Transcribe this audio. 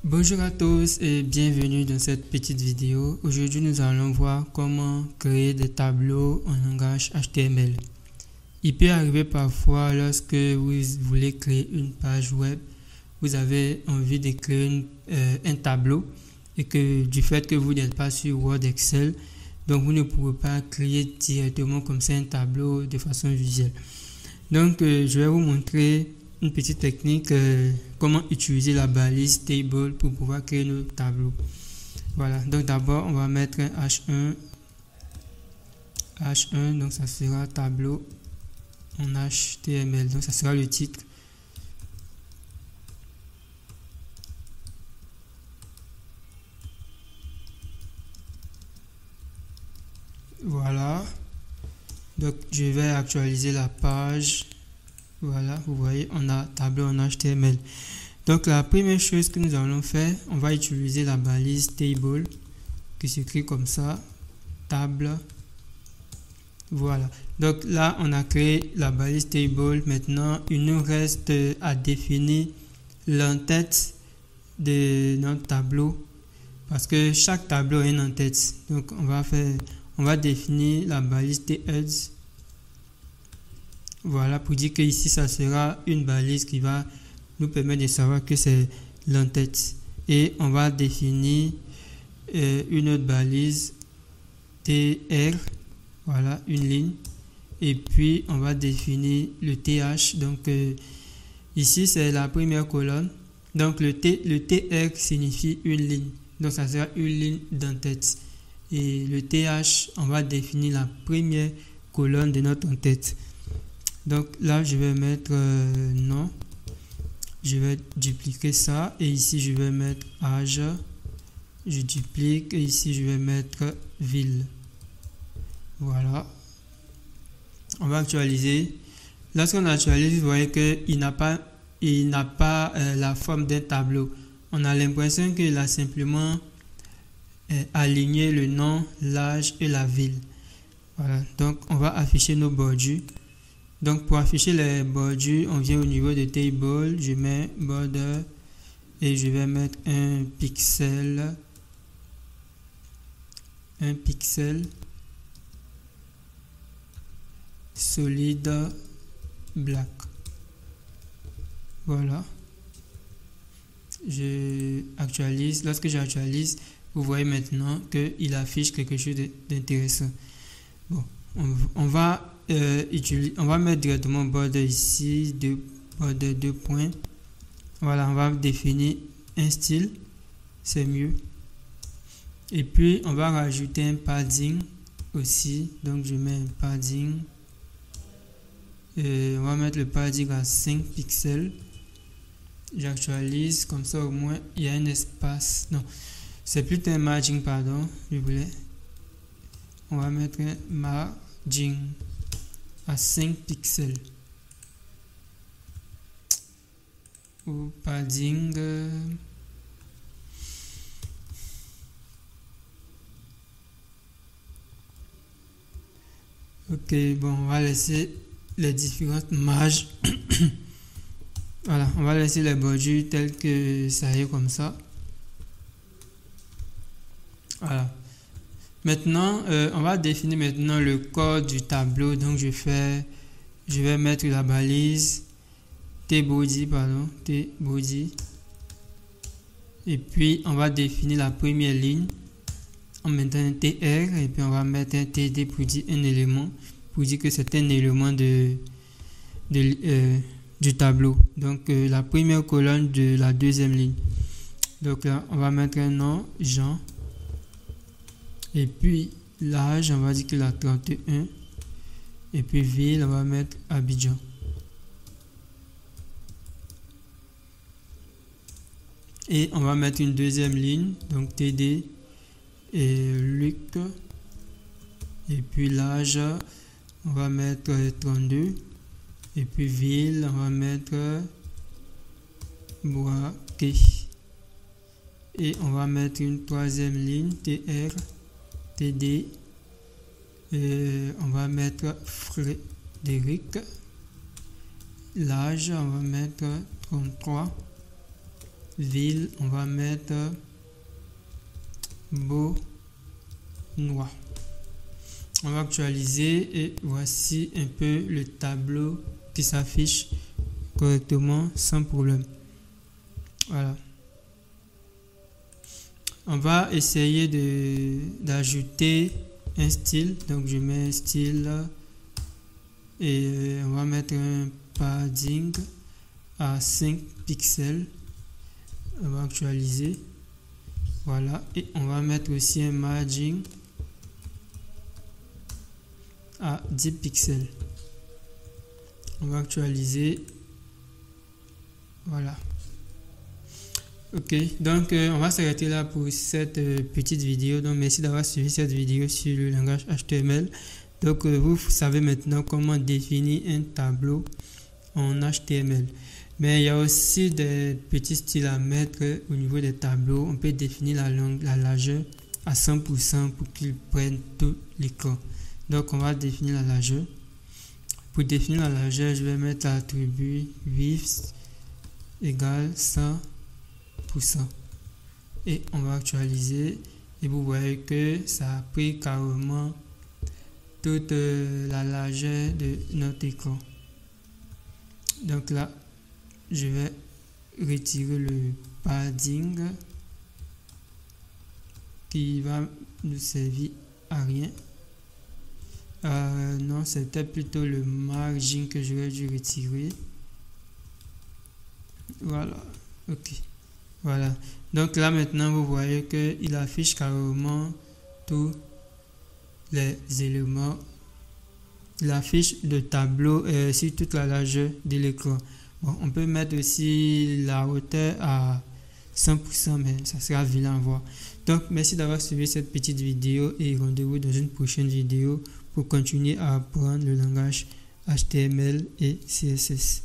Bonjour à tous et bienvenue dans cette petite vidéo. Aujourd'hui, nous allons voir comment créer des tableaux en langage HTML. Il peut arriver parfois lorsque vous voulez créer une page web, vous avez envie de créer un tableau et que du fait que vous n'êtes pas sur Word, Excel, donc vous ne pouvez pas créer directement comme ça un tableau de façon visuelle. Donc, je vais vous montrer une petite technique, comment utiliser la balise table pour pouvoir créer nos tableaux. Voilà, donc d'abord on va mettre un H1, donc ça sera tableau en HTML, donc ça sera le titre. Voilà, donc je vais actualiser la page. Voilà, vous voyez, on a tableau en HTML. Donc la première chose que nous allons faire, on va utiliser la balise table qui s'écrit comme ça, table. Voilà, donc là on a créé la balise table. Maintenant il nous reste à définir l'entête de notre tableau parce que chaque tableau a une entête. Donc on va définir la balise theads. Voilà, pour dire que ici ça sera une balise qui va nous permettre de savoir que c'est l'entête. Et on va définir une autre balise tr, voilà, une ligne. Et puis on va définir le th. Donc ici c'est la première colonne. Donc le tr signifie une ligne. Donc ça sera une ligne d'entête. Et le th, on va définir la première colonne de notre entête. Donc là, je vais mettre non. Je vais dupliquer ça. Et ici, je vais mettre âge. Je duplique. Et ici, je vais mettre ville. Voilà. On va actualiser. Lorsqu'on actualise, vous voyez qu'il n'a pas la forme d'un tableau. On a l'impression qu'il a simplement aligné le nom, l'âge et la ville. Voilà. Donc, on va afficher nos bordures. Donc pour afficher les bordures, on vient au niveau de table, je mets border et je vais mettre un pixel solide black. Voilà. Je actualise. Lorsque j'actualise, vous voyez maintenant qu'il affiche quelque chose d'intéressant. Bon, on va mettre directement border ici, border 2 points. Voilà, on va définir un style, c'est mieux. Et puis on va rajouter un padding aussi. Donc je mets un padding. On va mettre le padding à 5 pixels. J'actualise, comme ça au moins il y a un espace. Non, c'est plutôt un margin, pardon, je voulais. On va mettre un margin à 5 pixels ou padding ok. Bon, on va laisser les différentes marges. Voilà, on va laisser les bordures telles que ça est comme ça. Voilà. Maintenant, on va définir maintenant le code du tableau. Donc, je vais mettre la balise tbody. Et puis, on va définir la première ligne en mettant un tr. Et puis, on va mettre un td pour dire un élément. Pour dire que c'est un élément du tableau. Donc, la première colonne de la deuxième ligne. Donc, là, on va mettre un nom, Jean. Et puis l'âge, on va dire qu'il a 31. Et puis ville, on va mettre Abidjan. Et on va mettre une deuxième ligne, donc TD et Luc. Et puis l'âge, on va mettre 32. Et puis ville, on va mettre Boaké. Et on va mettre une troisième ligne, TR. TD, on va mettre Frédéric. L'âge, on va mettre 33. ville, on va mettre Beaunois. On va actualiser et voici un peu le tableau qui s'affiche correctement sans problème. Voilà. On va essayer d'ajouter un style. Donc je mets un style et on va mettre un padding à 5 pixels. On va actualiser. Voilà. Et on va mettre aussi un margin à 10 pixels. On va actualiser. Voilà. Ok, donc on va s'arrêter là pour cette petite vidéo. Donc merci d'avoir suivi cette vidéo sur le langage HTML. Donc vous savez maintenant comment définir un tableau en HTML. Mais il y a aussi des petits styles à mettre au niveau des tableaux. On peut définir la largeur à 100% pour qu'il prenne tout l'écran. Donc on va définir la largeur. Pour définir la largeur, je vais mettre l'attribut width égale 100%. Et on va actualiser et vous voyez que ça a pris carrément toute la largeur de notre écran. Donc là, je vais retirer le padding qui va nous servir à rien. Non, c'était plutôt le margin que j'aurais dû retirer. Voilà, ok. Voilà, donc là maintenant vous voyez qu'il affiche carrément tous les éléments. Il affiche le tableau sur toute la largeur de l'écran. Bon, on peut mettre aussi la hauteur à 100%, mais ça sera vilain à voir. Donc merci d'avoir suivi cette petite vidéo et rendez-vous dans une prochaine vidéo pour continuer à apprendre le langage HTML et CSS.